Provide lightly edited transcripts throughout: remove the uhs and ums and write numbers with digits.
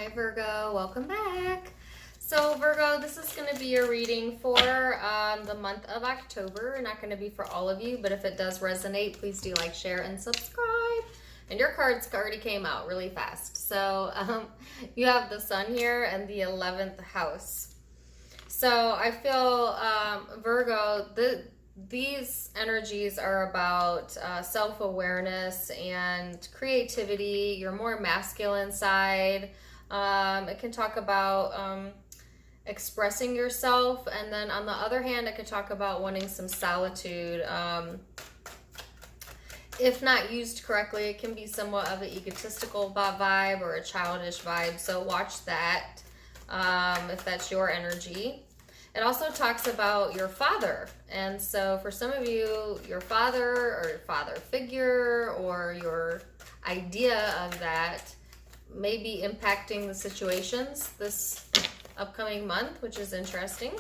Hi Virgo, welcome back. So Virgo, this is going to be your reading for the month of October. Not going to be for all of you, but if it does resonate, please do like, share, and subscribe. And your cards already came out really fast. So you have the Sun here and the 11th house. So I feel Virgo, these energies are about self-awareness and creativity, your more masculine side. It can talk about expressing yourself, and then on the other hand, it could talk about wanting some solitude. If not used correctly, it can be somewhat of an egotistical vibe or a childish vibe, so watch that if that's your energy. It also talks about your father, and so for some of you, your father or your father figure or your idea of that may be impacting the situations this upcoming month, which is interesting.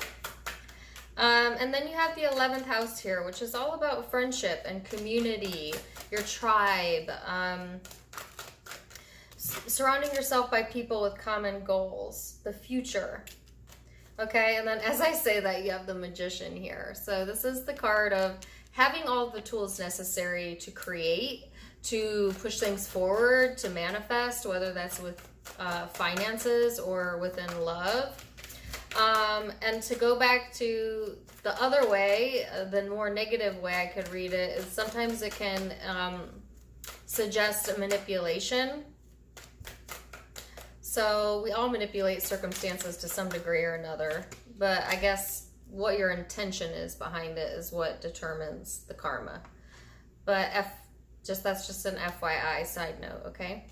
And then you have the 11th house here, which is all about friendship and community, your tribe, surrounding yourself by people with common goals, the future. Okay, and then as I say that, you have the Magician here. So this is the card of having all the tools necessary to create, to push things forward, to manifest, whether that's with finances or within love. And to go back to the other way, the more negative way I could read it is sometimes it can suggest a manipulation. So we all manipulate circumstances to some degree or another, but I guess what your intention is behind it is what determines the karma. But that's just an FYI side note, okay?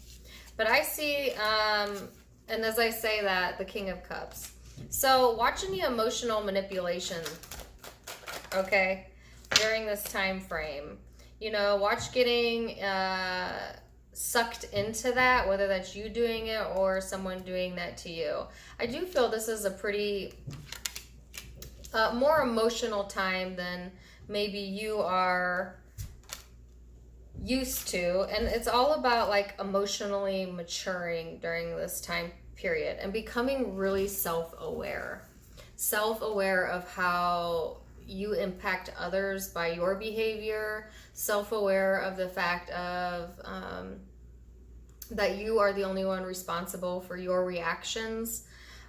But I see, and as I say that, the King of Cups. So watch any emotional manipulation, okay, during this time frame. You know, watch getting sucked into that, whether that's you doing it or someone doing that to you. I do feel this is a pretty more emotional time than maybe you are used to, and it's all about like emotionally maturing during this time period and becoming really self-aware of how you impact others by your behavior, self-aware of the fact of that you are the only one responsible for your reactions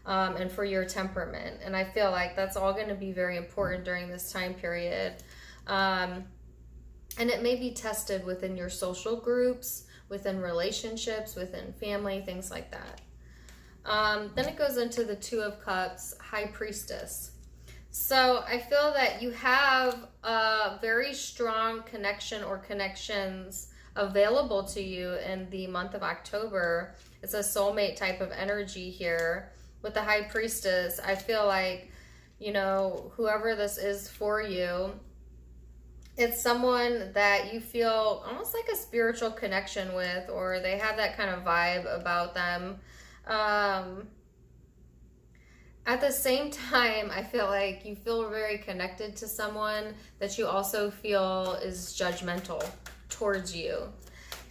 and for your temperament. And I feel like that's all going to be very important during this time period. And it may be tested within your social groups, within relationships, within family, things like that. Then it goes into the Two of Cups, High Priestess. So I feel that you have a very strong connection or connections available to you in the month of October. It's a soulmate type of energy here. With the High Priestess, I feel like, you know, whoever this is for you, it's someone that you feel almost like a spiritual connection with, or they have that kind of vibe about them. At the same time, I feel like you feel very connected to someone that you also feel is judgmental towards you.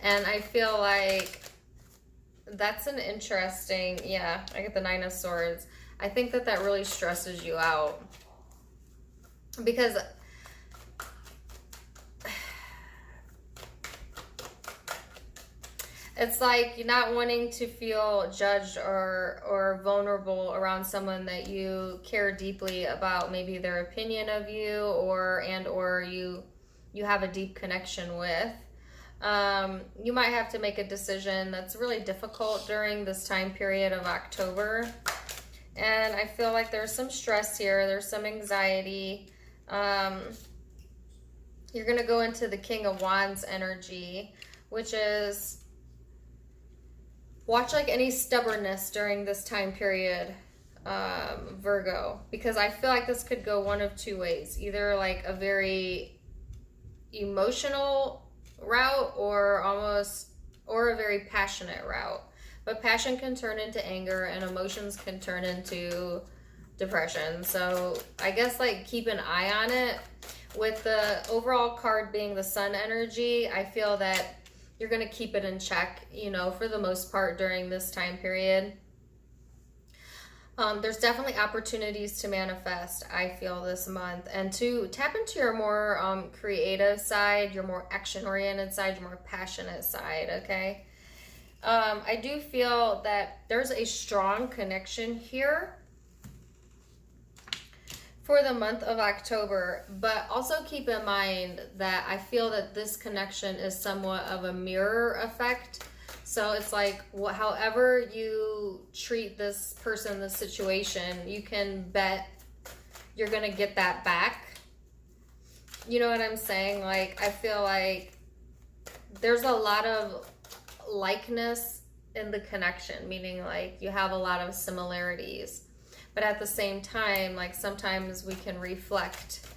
And I feel like that's an interesting, yeah, I get the Nine of Swords. I think that that really stresses you out because it's like you're not wanting to feel judged or vulnerable around someone that you care deeply about, maybe their opinion of you or you have a deep connection with. You might have to make a decision that's really difficult during this time period of October. And I feel like there's some stress here. There's some anxiety. You're going to go into the King of Wands energy, which is watch like any stubbornness during this time period, Virgo, because I feel like this could go one of two ways, either like a very emotional route or a very passionate route. But passion can turn into anger and emotions can turn into depression. So I guess like keep an eye on it. With the overall card being the Sun energy, I feel that you're going to keep it in check, you know, for the most part during this time period. There's definitely opportunities to manifest, I feel, this month, and to tap into your more creative side, your more action-oriented side, your more passionate side, okay? I do feel that there's a strong connection here for the month of October, but also keep in mind that I feel that this connection is somewhat of a mirror effect. So it's like, however you treat this person, this situation, you can bet you're going to get that back. You know what I'm saying? Like, I feel like there's a lot of likeness in the connection, meaning like you have a lot of similarities. But at the same time, like sometimes we can reflect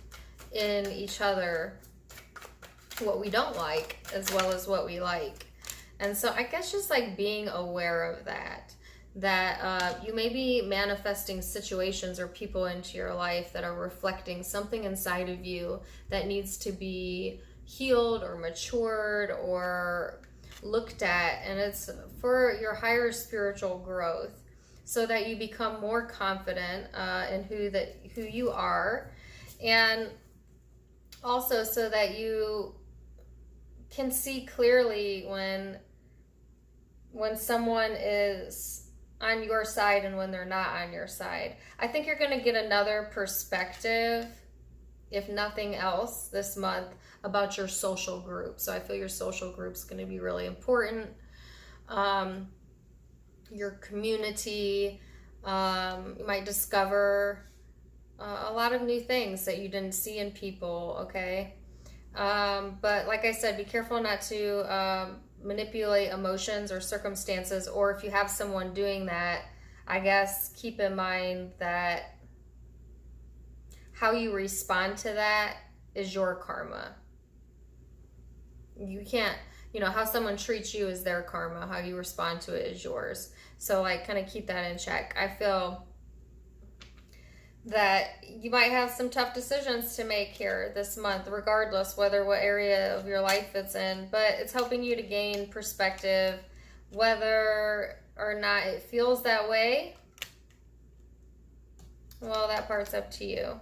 in each other what we don't like as well as what we like. And so I guess just like being aware of that you may be manifesting situations or people into your life that are reflecting something inside of you that needs to be healed or matured or looked at. And it's for your higher spiritual growth, so that you become more confident in who you are, and also so that you can see clearly when someone is on your side and when they're not on your side. I think you're going to get another perspective, if nothing else, this month about your social group. So I feel your social group's going to be really important. Your community, you might discover a lot of new things that you didn't see in people, okay? But like I said, be careful not to manipulate emotions or circumstances, or if you have someone doing that, I guess keep in mind that how you respond to that is your karma. You can't, how someone treats you is their karma. How you respond to it is yours. So like kind of keep that in check. I feel that you might have some tough decisions to make here this month, regardless what area of your life it's in, but it's helping you to gain perspective. Whether or not it feels that way, well, that part's up to you.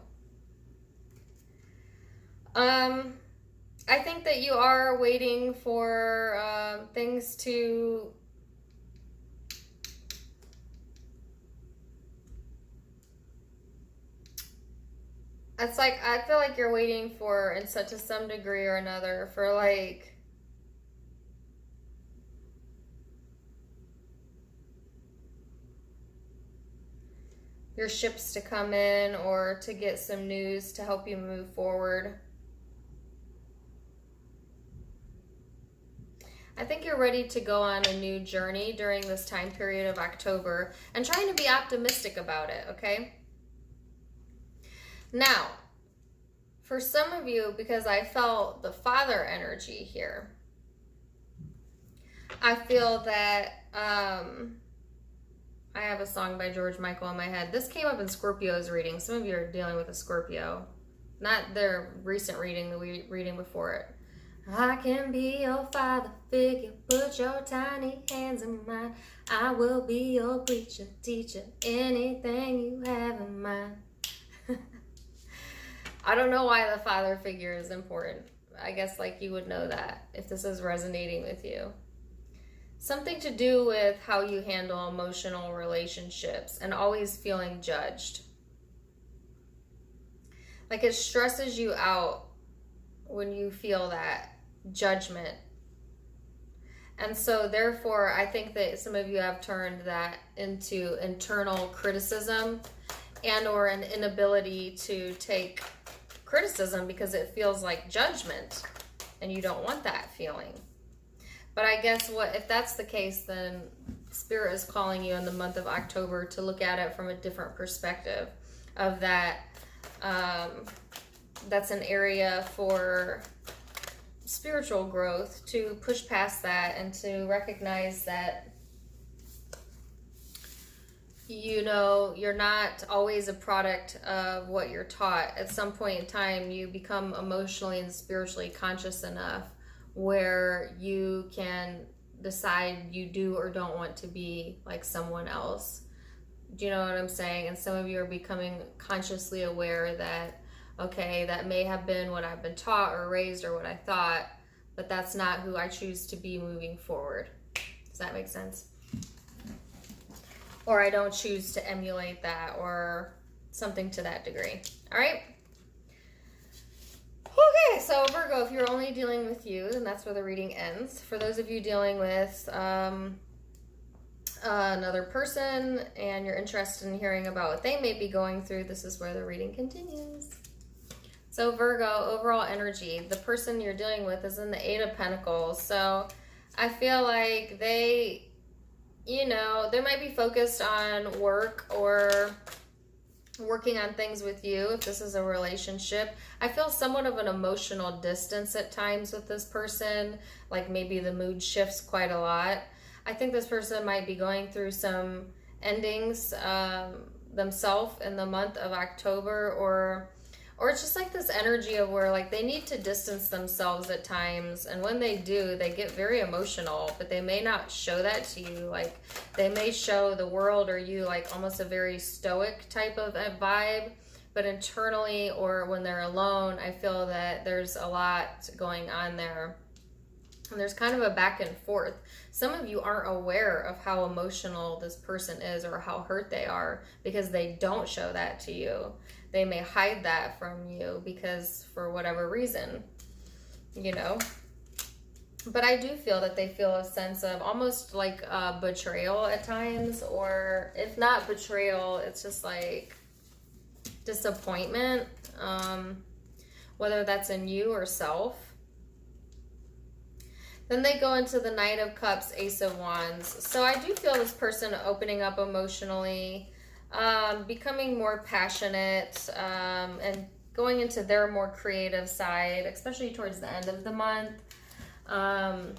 I think that you are waiting for things to it's like, I feel like you're waiting for, in such to some degree or another, for like your ships to come in or to get some news to help you move forward. I think you're ready to go on a new journey during this time period of October and trying to be optimistic about it, okay? Now, for some of you, because I felt the father energy here, I feel that I have a song by George Michael in my head. This came up in Scorpio's reading. Some of you are dealing with a Scorpio. Not their recent reading, the reading before it. I can be your father figure, put your tiny hands in mine. I will be your preacher, teacher, anything you have in mind. I don't know why the father figure is important. I guess like you would know that if this is resonating with you. Something to do with how you handle emotional relationships and always feeling judged. Like it stresses you out when you feel that judgment. And so therefore, I think that some of you have turned that into internal criticism and or an inability to take criticism because it feels like judgment and you don't want that feeling. But I guess if that's the case, then Spirit is calling you in the month of October to look at it from a different perspective of that. That's an area for spiritual growth, to push past that and to recognize that, you're not always a product of what you're taught. At some point in time, you become emotionally and spiritually conscious enough where you can decide you do or don't want to be like someone else. Do you know what I'm saying? And some of you are becoming consciously aware that, okay, that may have been what I've been taught or raised or what I thought, but that's not who I choose to be moving forward. Does that make sense? Or I don't choose to emulate that, or something to that degree. All right? Okay, so Virgo, if you're only dealing with you, then that's where the reading ends. For those of you dealing with another person and you're interested in hearing about what they may be going through, this is where the reading continues. So Virgo, overall energy, the person you're dealing with is in the Eight of Pentacles. So I feel like they, you know, they might be focused on work or working on things with you if this is a relationship. I feel somewhat of an emotional distance at times with this person, like maybe the mood shifts quite a lot. I think this person might be going through some endings themselves in the month of October, or it's just like this energy of where like they need to distance themselves at times, and when they do, they get very emotional, but they may not show that to you. Like they may show the world or you like almost a very stoic type of a vibe, but internally or when they're alone, I feel that there's a lot going on there. And there's kind of a back and forth. Some of you aren't aware of how emotional this person is or how hurt they are because they don't show that to you. They may hide that from you because for whatever reason, you know. But I do feel that they feel a sense of almost like betrayal at times, or if not betrayal, it's just like disappointment, whether that's in you or self. Then they go into the Knight of Cups, Ace of Wands. So I do feel this person opening up emotionally, becoming more passionate, and going into their more creative side, especially towards the end of the month. I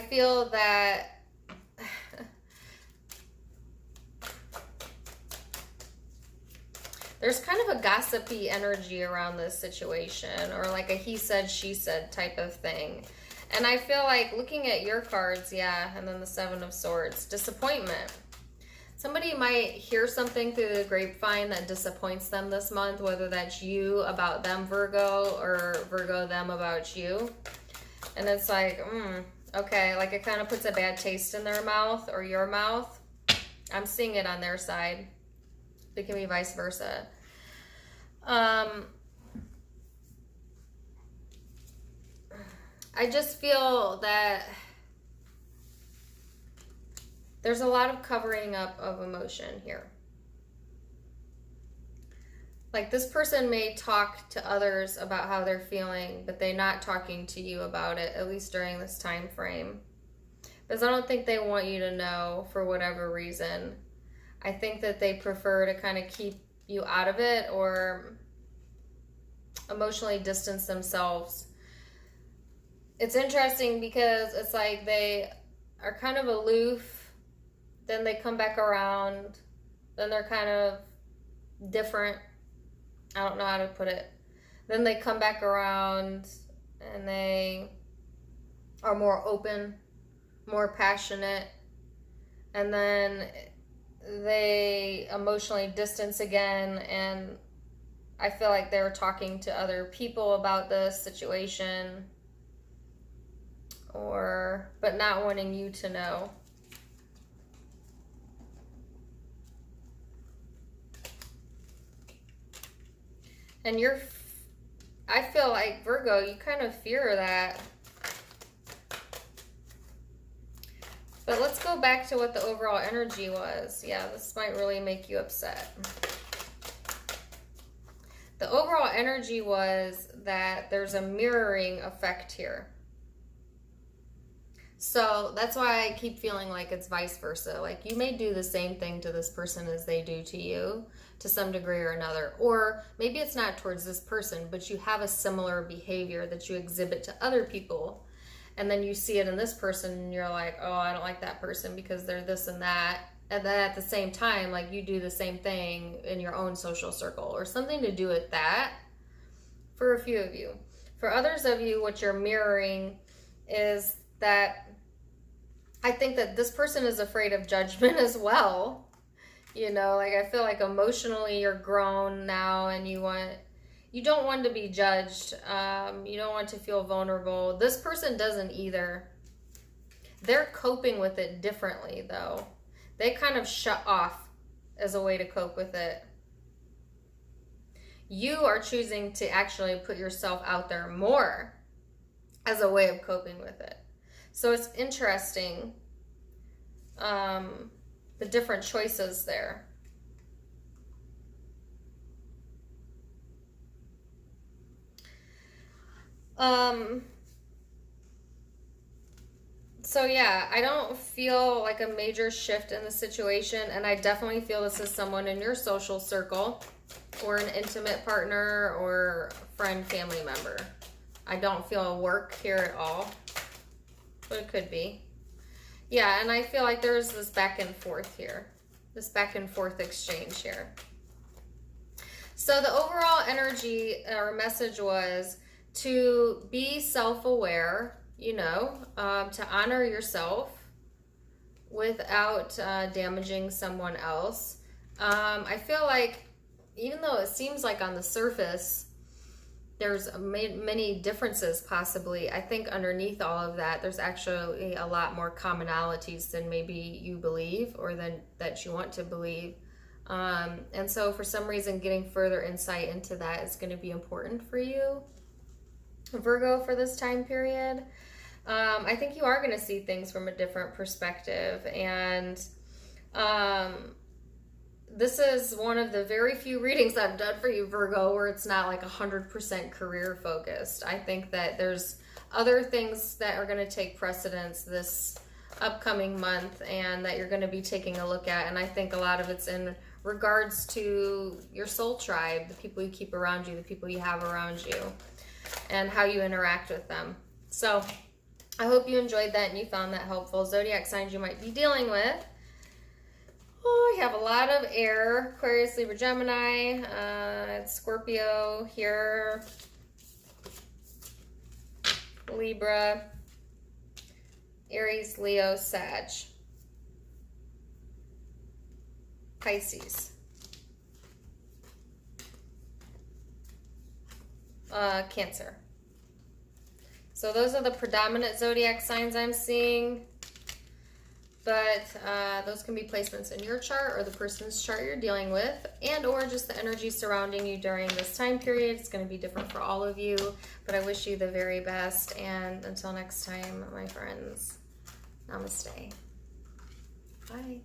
feel that there's kind of a gossipy energy around this situation, or like a he said, she said type of thing. And I feel like looking at your cards, yeah, and then the Seven of Swords, disappointment. Somebody might hear something through the grapevine that disappoints them this month, whether that's you about them, Virgo, or Virgo them about you. And it's like, okay, like it kind of puts a bad taste in their mouth or your mouth. I'm seeing it on their side. It can be vice versa. I just feel that there's a lot of covering up of emotion here. Like this person may talk to others about how they're feeling, but they're not talking to you about it, at least during this time frame. Because I don't think they want you to know for whatever reason. I think that they prefer to kind of keep you out of it or emotionally distance themselves. It's interesting because it's like they are kind of aloof, then they come back around, then they're kind of different. I don't know how to put it. Then they come back around and they are more open, more passionate, and then they emotionally distance again, and I feel like they're talking to other people about this situation, but not wanting you to know. And I feel like, Virgo, you kind of fear that. But let's go back to what the overall energy was. Yeah, this might really make you upset. The overall energy was that there's a mirroring effect here. So that's why I keep feeling like it's vice versa. Like you may do the same thing to this person as they do to you to some degree or another. Or maybe it's not towards this person, but you have a similar behavior that you exhibit to other people. And then you see it in this person and you're like, oh, I don't like that person because they're this and that. And then at the same time, like you do the same thing in your own social circle or something to do with that for a few of you. For others of you, what you're mirroring is that I think that this person is afraid of judgment as well. You know, like I feel like emotionally you're grown now and you don't want to be judged. You don't want to feel vulnerable. This person doesn't either. They're coping with it differently though. They kind of shut off as a way to cope with it. You are choosing to actually put yourself out there more as a way of coping with it. So it's interesting, the different choices there. So yeah, I don't feel like a major shift in the situation, and I definitely feel this is someone in your social circle or an intimate partner or friend, family member. I don't feel a work here at all, but it could be. Yeah, and I feel like there's this back and forth here, this back and forth exchange here. So the overall energy or message was to be self-aware, you know, to honor yourself without damaging someone else. I feel like even though it seems like on the surface there's many differences possibly, I think underneath all of that there's actually a lot more commonalities than maybe you believe or than that you want to believe. And so for some reason getting further insight into that is going to be important for you, Virgo, for this time period. I think you are going to see things from a different perspective, and this is one of the very few readings I've done for you, Virgo, where it's not like 100% career focused. I think that there's other things that are going to take precedence this upcoming month and that you're going to be taking a look at, and I think a lot of it's in regards to your soul tribe, the people you keep around you, the people you have around you, and how you interact with them. So I hope you enjoyed that and you found that helpful. Zodiac signs you might be dealing with. Oh, I have a lot of air. Aquarius, Libra, Gemini. It's Scorpio here. Libra. Aries, Leo, Sag. Pisces. Cancer. So those are the predominant zodiac signs I'm seeing, but those can be placements in your chart or the person's chart you're dealing with, and or just the energy surrounding you during this time period. It's going to be different for all of you, but I wish you the very best, and until next time, my friends, namaste. Bye.